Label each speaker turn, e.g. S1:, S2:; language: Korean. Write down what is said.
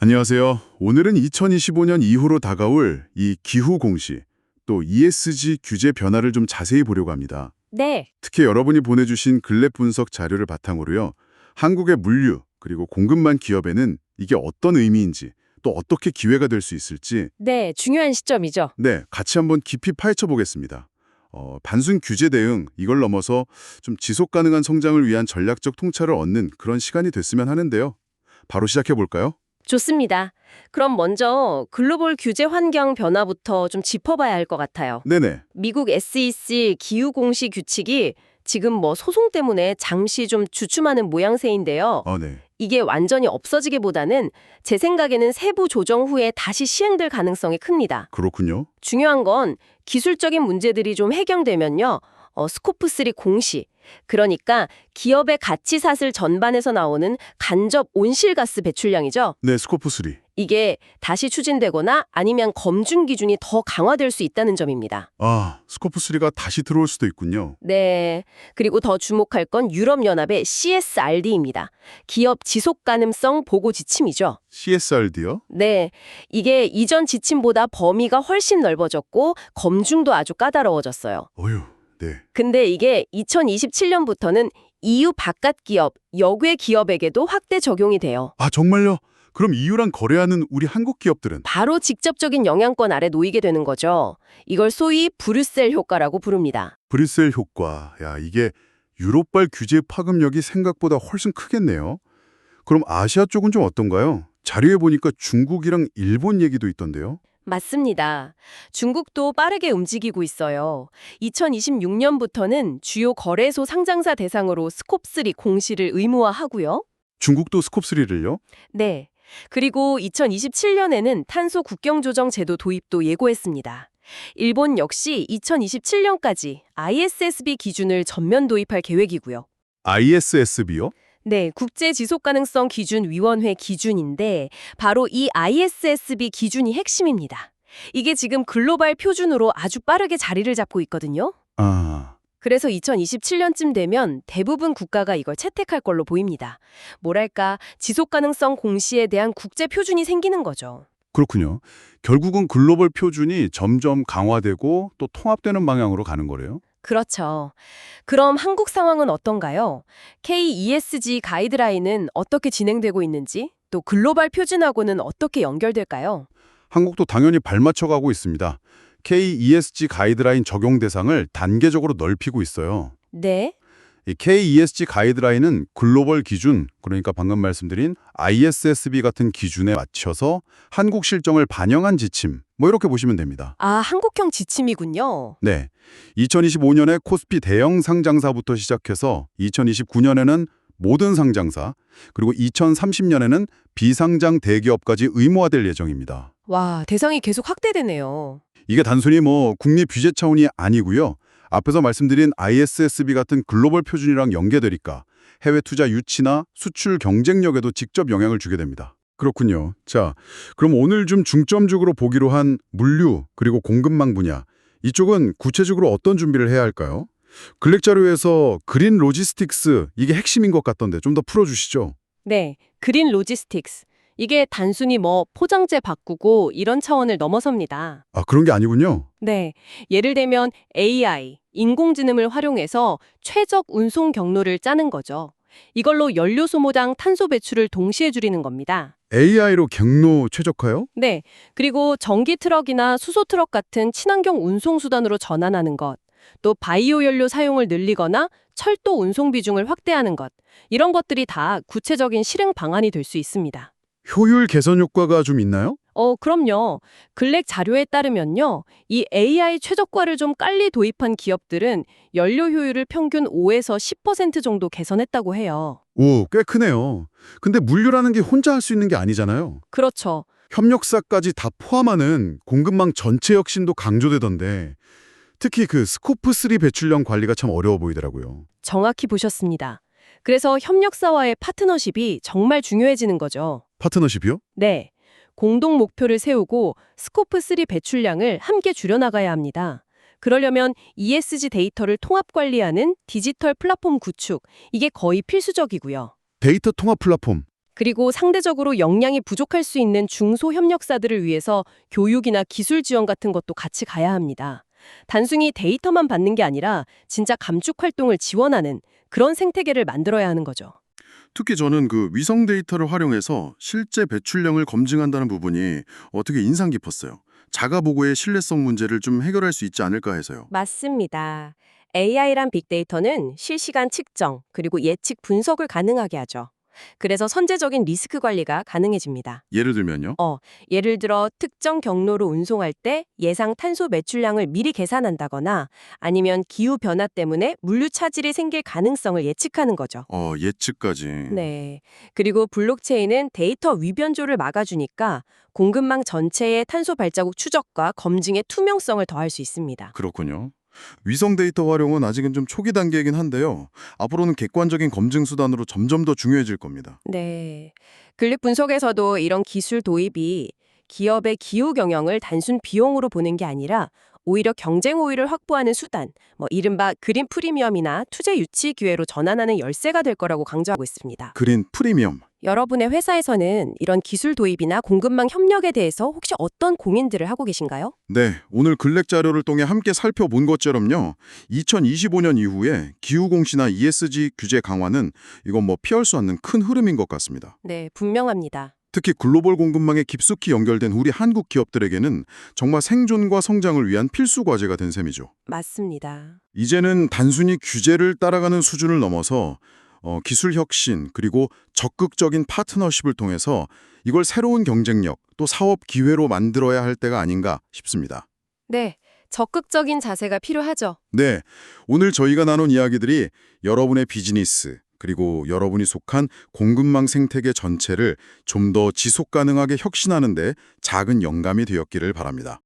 S1: 안녕하세요. 오늘은 2025년 이후로 다가올 이 기후 공시, 또 ESG 규제 변화를 좀 자세히 보려고 합니다.
S2: 네,
S1: 특히 여러분이 보내주신 글랩 분석 자료를 바탕으로요. 한국의 물류, 그리고 공급망 기업에는 이게 어떤 의미인지, 또 어떻게 기회가 될 수 있을지,
S2: 네, 중요한 시점이죠.
S1: 네, 같이 한번 깊이 파헤쳐 보겠습니다. 단순 규제 대응, 이걸 넘어서 좀 지속 가능한 성장을 위한 전략적 통찰을 얻는 그런 시간이 됐으면 하는데요. 바로 시작해 볼까요?
S2: 좋습니다. 그럼 먼저 글로벌 규제 환경 변화부터 좀 짚어봐야 할 것 같아요.
S1: 네네.
S2: 미국 SEC 기후 공시 규칙이 지금 소송 때문에 잠시 좀 주춤하는 모양새인데요.
S1: 네.
S2: 이게 완전히 없어지기보다는 제 생각에는 세부 조정 후에 다시 시행될 가능성이 큽니다.
S1: 그렇군요.
S2: 중요한 건 기술적인 문제들이 좀 해결되면요. 스코프3 공시, 그러니까 기업의 가치사슬 전반에서 나오는 간접 온실가스 배출량이죠.
S1: 네, 스코프 3.
S2: 이게 다시 추진되거나 아니면 검증 기준이 더 강화될 수 있다는 점입니다.
S1: 스코프 3가 다시 들어올 수도 있군요.
S2: 네. 그리고 더 주목할 건 유럽연합의 CSRD입니다. 기업 지속 가능성 보고 지침이죠.
S1: CSRD요?
S2: 네. 이게 이전 지침보다 범위가 훨씬 넓어졌고 검증도 아주 까다로워졌어요.
S1: 어휴, 네.
S2: 근데 이게 2027년부터는 EU 바깥 기업, 역외 기업에게도 확대 적용이 돼요.
S1: 정말요? 그럼 EU랑 거래하는 우리 한국 기업들은?
S2: 바로 직접적인 영향권 아래 놓이게 되는 거죠. 이걸 소위 브뤼셀 효과라고 부릅니다.
S1: 브뤼셀 효과. 야, 이게 유럽발 규제 파급력이 생각보다 훨씬 크겠네요. 그럼 아시아 쪽은 좀 어떤가요? 자료에 보니까 중국이랑 일본 얘기도 있던데요.
S2: 맞습니다. 중국도 빠르게 움직이고 있어요. 2026년부터는 주요 거래소 상장사 대상으로 스콥3 공시를 의무화하고요.
S1: 중국도 스콥 3를요?
S2: 네. 그리고 2027년에는 탄소 국경 조정 제도 도입도 예고했습니다. 일본 역시 2027년까지 ISSB 기준을 전면 도입할 계획이고요.
S1: ISSB요?
S2: 네, 국제지속가능성 기준위원회 기준인데 바로 이 ISSB 기준이 핵심입니다. 이게 지금 글로벌 표준으로 아주 빠르게 자리를 잡고 있거든요. 그래서 2027년쯤 되면 대부분 국가가 이걸 채택할 걸로 보입니다. 뭐랄까, 지속가능성 공시에 대한 국제 표준이 생기는 거죠.
S1: 그렇군요. 결국은 글로벌 표준이 점점 강화되고 또 통합되는 방향으로 가는 거래요.
S2: 그렇죠. 그럼 한국 상황은 어떤가요? KESG 가이드라인은 어떻게 진행되고 있는지, 또 글로벌 표준하고는 어떻게 연결될까요?
S1: 한국도 당연히 발맞춰 가고 있습니다. KESG 가이드라인 적용 대상을 단계적으로 넓히고 있어요.
S2: 네.
S1: 이 KESG 가이드라인은 글로벌 기준, 그러니까 방금 말씀드린 ISSB 같은 기준에 맞춰서 한국 실정을 반영한 지침, 이렇게 보시면 됩니다.
S2: 한국형 지침이군요.
S1: 네, 2025년에 코스피 대형 상장사부터 시작해서 2029년에는 모든 상장사, 그리고 2030년에는 비상장 대기업까지 의무화될 예정입니다.
S2: 와, 대상이 계속 확대되네요.
S1: 이게 단순히 국내 규제 차원이 아니고요. 앞에서 말씀드린 ISSB 같은 글로벌 표준이랑 연계되니까 해외 투자 유치나 수출 경쟁력에도 직접 영향을 주게 됩니다. 그렇군요. 자, 그럼 오늘 좀 중점적으로 보기로 한 물류 그리고 공급망 분야, 이쪽은 구체적으로 어떤 준비를 해야 할까요? 글렉 자료에서 그린 로지스틱스, 이게 핵심인 것 같던데 좀 더 풀어주시죠.
S2: 네, 그린 로지스틱스. 이게 단순히 포장재 바꾸고 이런 차원을 넘어섭니다.
S1: 그런 게 아니군요.
S2: 네, 예를 들면 AI, 인공지능을 활용해서 최적 운송 경로를 짜는 거죠. 이걸로 연료 소모당 탄소 배출을 동시에 줄이는 겁니다.
S1: AI로 경로 최적화요?
S2: 네, 그리고 전기 트럭이나 수소 트럭 같은 친환경 운송 수단으로 전환하는 것, 또 바이오 연료 사용을 늘리거나 철도 운송 비중을 확대하는 것, 이런 것들이 다 구체적인 실행 방안이 될 수 있습니다.
S1: 효율 개선 효과가 좀 있나요?
S2: 그럼요. 글렉 자료에 따르면요. 이 AI 최적화를 좀 빨리 도입한 기업들은 연료 효율을 평균 5에서 10% 정도 개선했다고 해요.
S1: 오, 꽤 크네요. 근데 물류라는 게 혼자 할 수 있는 게 아니잖아요.
S2: 그렇죠.
S1: 협력사까지 다 포함하는 공급망 전체 혁신도 강조되던데 특히 그 스코프3 배출량 관리가 참 어려워 보이더라고요.
S2: 정확히 보셨습니다. 그래서 협력사와의 파트너십이 정말 중요해지는 거죠.
S1: 파트너십이요?
S2: 네. 공동 목표를 세우고 스코프3 배출량을 함께 줄여나가야 합니다. 그러려면 ESG 데이터를 통합 관리하는 디지털 플랫폼 구축, 이게 거의 필수적이고요.
S1: 데이터 통합 플랫폼.
S2: 그리고 상대적으로 역량이 부족할 수 있는 중소협력사들을 위해서 교육이나 기술 지원 같은 것도 같이 가야 합니다. 단순히 데이터만 받는 게 아니라 진짜 감축 활동을 지원하는 그런 생태계를 만들어야 하는 거죠.
S3: 특히 저는 그 위성 데이터를 활용해서 실제 배출량을 검증한다는 부분이 어떻게 인상 깊었어요. 자가 보고의 신뢰성 문제를 좀 해결할 수 있지 않을까 해서요.
S2: 맞습니다. AI란 빅데이터는 실시간 측정, 그리고 예측 분석을 가능하게 하죠. 그래서 선제적인 리스크 관리가 가능해집니다.
S3: 예를 들면요.
S2: 예를 들어 특정 경로로 운송할 때 예상 탄소 매출량을 미리 계산한다거나 아니면 기후 변화 때문에 물류 차질이 생길 가능성을 예측하는 거죠.
S3: 예측까지.
S2: 네. 그리고 블록체인은 데이터 위변조를 막아주니까 공급망 전체의 탄소 발자국 추적과 검증의 투명성을 더할 수 있습니다.
S3: 그렇군요. 위성 데이터 활용은 아직은 좀 초기 단계이긴 한데요. 앞으로는 객관적인 검증 수단으로 점점 더 중요해질 겁니다.
S2: 네. 근력 분석에서도 이런 기술 도입이 기업의 기후 경영을 단순 비용으로 보는 게 아니라 오히려 경쟁 우위를 확보하는 수단, 이른바 그린 프리미엄이나 투자 유치 기회로 전환하는 열쇠가 될 거라고 강조하고 있습니다.
S3: 그린 프리미엄.
S2: 여러분의 회사에서는 이런 기술 도입이나 공급망 협력에 대해서 혹시 어떤 고민들을 하고 계신가요?
S3: 네, 오늘 글렉 자료를 통해 함께 살펴본 것처럼요. 2025년 이후에 기후공시나 ESG 규제 강화는 이건 피할 수 없는 큰 흐름인 것 같습니다.
S2: 네, 분명합니다.
S3: 특히 글로벌 공급망에 깊숙이 연결된 우리 한국 기업들에게는 정말 생존과 성장을 위한 필수 과제가 된 셈이죠.
S2: 맞습니다.
S3: 이제는 단순히 규제를 따라가는 수준을 넘어서 기술 혁신 그리고 적극적인 파트너십을 통해서 이걸 새로운 경쟁력 또 사업 기회로 만들어야 할 때가 아닌가 싶습니다.
S2: 네, 적극적인 자세가 필요하죠.
S3: 네, 오늘 저희가 나눈 이야기들이 여러분의 비즈니스 그리고 여러분이 속한 공급망 생태계 전체를 좀 더 지속 가능하게 혁신하는 데 작은 영감이 되었기를 바랍니다.